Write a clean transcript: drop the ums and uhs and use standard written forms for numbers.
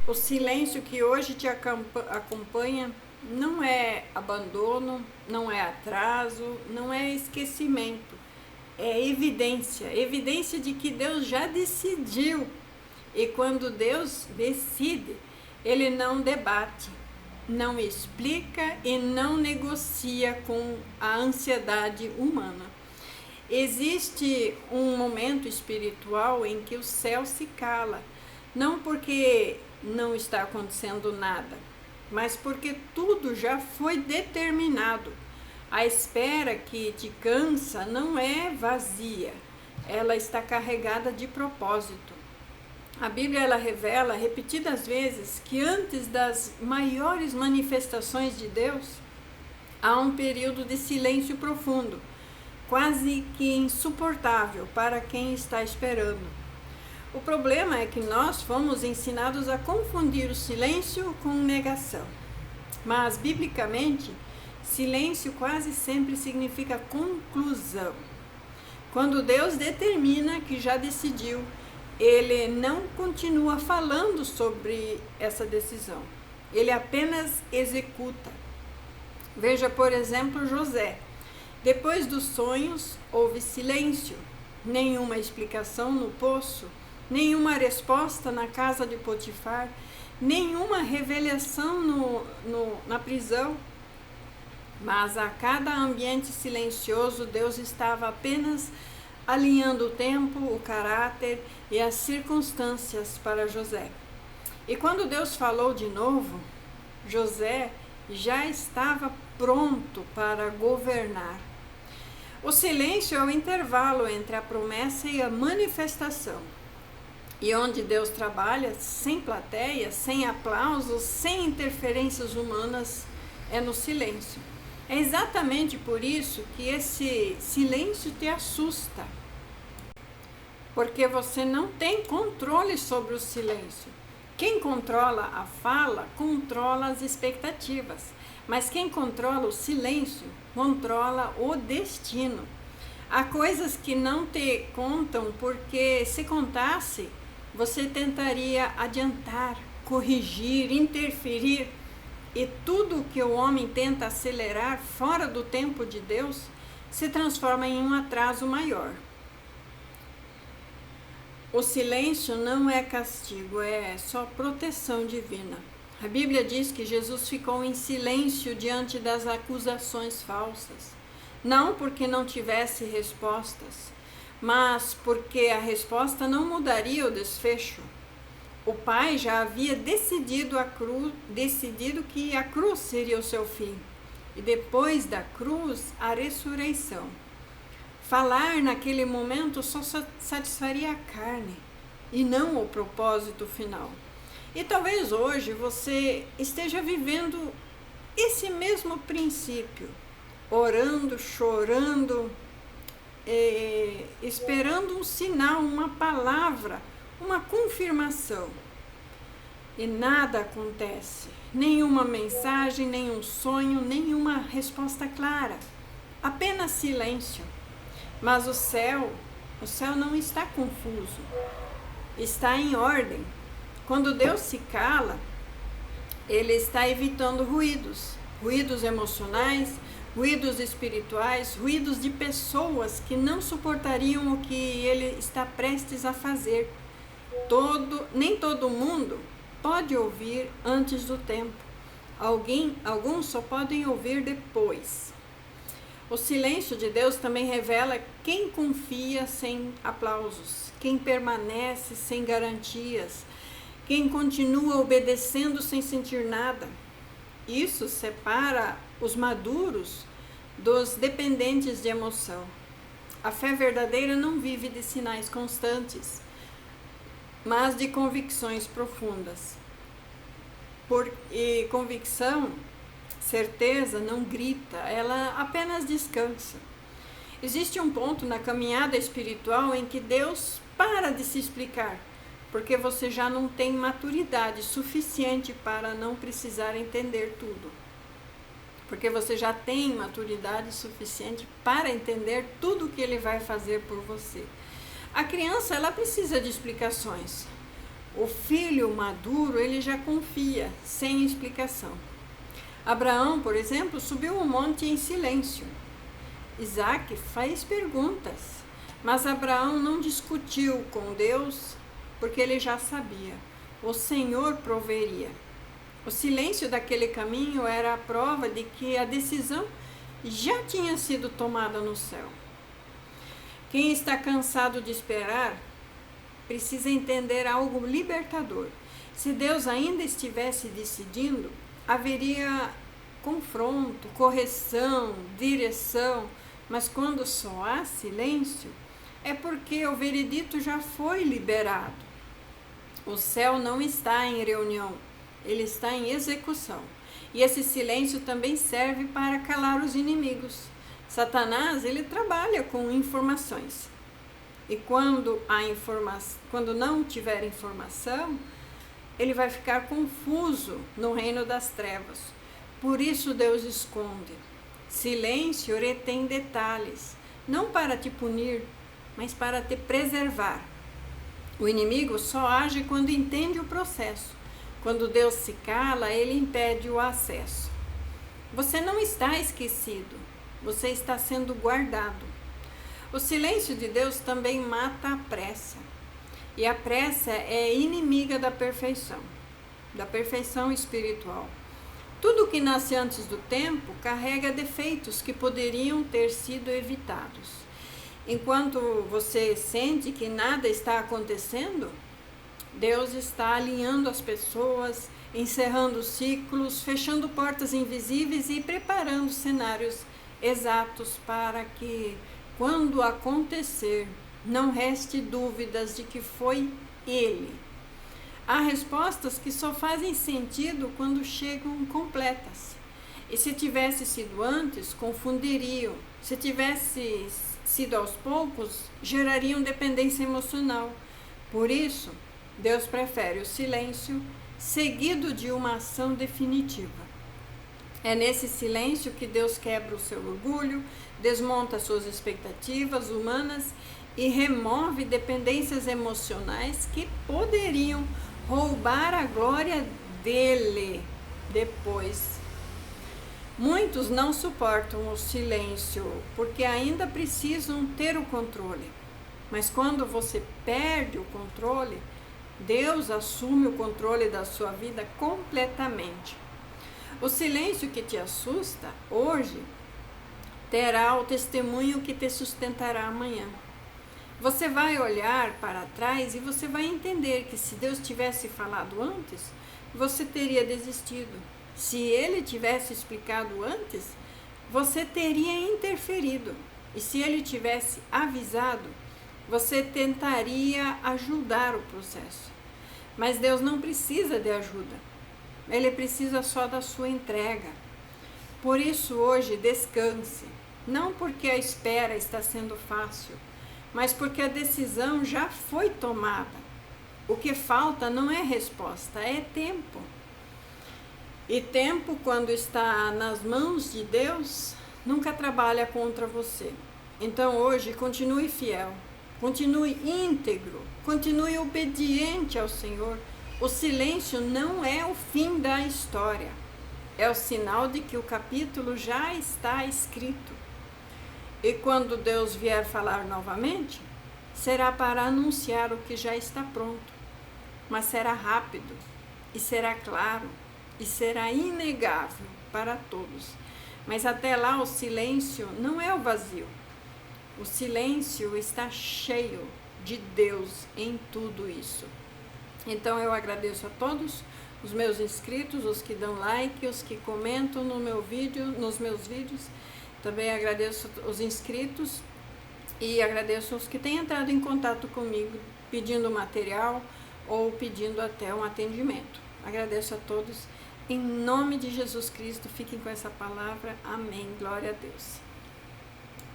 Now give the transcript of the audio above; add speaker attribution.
Speaker 1: O silêncio que hoje te acompanha não é abandono, não é atraso, não é esquecimento. É evidência, evidência de que Deus já decidiu. E quando Deus decide, Ele não debate, não explica e não negocia com a ansiedade humana. Existe um momento espiritual em que o céu se cala, não porque não está acontecendo nada, mas porque tudo já foi determinado. A espera que te cansa não é vazia, ela está carregada de propósito. A Bíblia ela revela repetidas vezes que antes das maiores manifestações de Deus, há um período de silêncio profundo, quase que insuportável para quem está esperando. O problema é que nós fomos ensinados a confundir o silêncio com negação. Mas, biblicamente, silêncio quase sempre significa conclusão. Quando Deus determina que já decidiu, Ele não continua falando sobre essa decisão. Ele apenas executa. Veja, por exemplo, José. Depois dos sonhos, houve silêncio. Nenhuma explicação no poço, nenhuma resposta na casa de Potifar, nenhuma revelação na prisão. Mas a cada ambiente silencioso, Deus estava apenas alinhando o tempo, o caráter e as circunstâncias para José. E quando Deus falou de novo, José já estava pronto para governar. O silêncio é o intervalo entre a promessa e a manifestação. E onde Deus trabalha sem plateia, sem aplausos, sem interferências humanas, é no silêncio. É exatamente por isso que esse silêncio te assusta. Porque você não tem controle sobre o silêncio. Quem controla a fala, controla as expectativas. Mas quem controla o silêncio, controla o destino. Há coisas que não te contam porque, se contasse, você tentaria adiantar, corrigir, interferir. E tudo que o homem tenta acelerar fora do tempo de Deus se transforma em um atraso maior. O silêncio não é castigo, é só proteção divina. A Bíblia diz que Jesus ficou em silêncio diante das acusações falsas. Não porque não tivesse respostas, mas porque a resposta não mudaria o desfecho. O Pai já havia decidido que a cruz seria o seu fim. E depois da cruz, a ressurreição. Falar naquele momento só satisfaria a carne e não o propósito final. E talvez hoje você esteja vivendo esse mesmo princípio, orando, chorando, esperando um sinal, uma palavra, uma confirmação. E nada acontece, nenhuma mensagem, nenhum sonho, nenhuma resposta clara, apenas silêncio. Mas o céu não está confuso, está em ordem. Quando Deus se cala, Ele está evitando ruídos emocionais, ruídos espirituais, ruídos de pessoas que não suportariam o que Ele está prestes a fazer. Nem todo mundo pode ouvir antes do tempo. Alguns só podem ouvir depois. O silêncio de Deus também revela quem confia sem aplausos, quem permanece sem garantias, quem continua obedecendo sem sentir nada. Isso separa os maduros dos dependentes de emoção. A fé verdadeira não vive de sinais constantes, mas de convicções profundas. E convicção, certeza, não grita, ela apenas descansa. Existe um ponto na caminhada espiritual em que Deus para de se explicar, porque você já não tem maturidade suficiente para não precisar entender tudo. Porque você já tem maturidade suficiente para entender tudo o que Ele vai fazer por você. A criança, ela precisa de explicações, O filho maduro, ele já confia, sem explicação. Abraão, por exemplo, subiu um monte em silêncio. Isaac faz perguntas, mas Abraão não discutiu com Deus, porque ele já sabia. O Senhor proveria. O silêncio daquele caminho era a prova de que a decisão já tinha sido tomada no céu. Quem está cansado de esperar precisa entender algo libertador. Se Deus ainda estivesse decidindo, haveria confronto, correção, direção, mas quando só há silêncio, é porque o veredito já foi liberado. O céu não está em reunião, ele está em execução. E esse silêncio também serve para calar os inimigos. Satanás, ele trabalha com informações. E quando não tiver informação, ele vai ficar confuso no reino das trevas. Por isso Deus esconde. Silêncio retém detalhes, não para te punir, mas para te preservar. O inimigo só age quando entende o processo. Quando Deus se cala, ele impede o acesso. Você não está esquecido, você está sendo guardado. O silêncio de Deus também mata a pressa. E a pressa é inimiga da perfeição espiritual. Tudo que nasce antes do tempo carrega defeitos que poderiam ter sido evitados. Enquanto você sente que nada está acontecendo, Deus está alinhando as pessoas, encerrando ciclos, fechando portas invisíveis e preparando cenários exatos para que, quando acontecer, não reste dúvidas de que foi Ele. Há respostas que só fazem sentido quando chegam completas. E se tivesse sido antes, confundiriam. Se tivesse sido aos poucos, gerariam dependência emocional. Por isso, Deus prefere o silêncio seguido de uma ação definitiva. É nesse silêncio que Deus quebra o seu orgulho, desmonta suas expectativas humanas e remove dependências emocionais que poderiam roubar a glória dele depois. Muitos não suportam o silêncio porque ainda precisam ter o controle. Mas quando você perde o controle, Deus assume o controle da sua vida completamente. O silêncio que te assusta hoje terá o testemunho que te sustentará amanhã. Você vai olhar para trás e você vai entender que se Deus tivesse falado antes, você teria desistido. Se Ele tivesse explicado antes, você teria interferido. E se Ele tivesse avisado, você tentaria ajudar o processo. Mas Deus não precisa de ajuda. Ele precisa só da sua entrega. Por isso hoje descanse. Não porque a espera está sendo fácil, mas porque a decisão já foi tomada. O que falta não é resposta, é tempo. E tempo, quando está nas mãos de Deus, nunca trabalha contra você. Então hoje continue fiel, continue íntegro, continue obediente ao Senhor. O silêncio não é o fim da história, é o sinal de que o capítulo já está escrito. E quando Deus vier falar novamente, será para anunciar o que já está pronto, mas será rápido, e será claro, e será inegável para todos. Mas até lá o silêncio não é o vazio. O silêncio está cheio de Deus em tudo isso. Então eu agradeço a todos os meus inscritos, os que dão like, os que comentam nos meus vídeos. Também agradeço os inscritos e agradeço os que têm entrado em contato comigo pedindo material ou pedindo até um atendimento. Agradeço a todos. Em nome de Jesus Cristo, fiquem com essa palavra. Amém. Glória a Deus.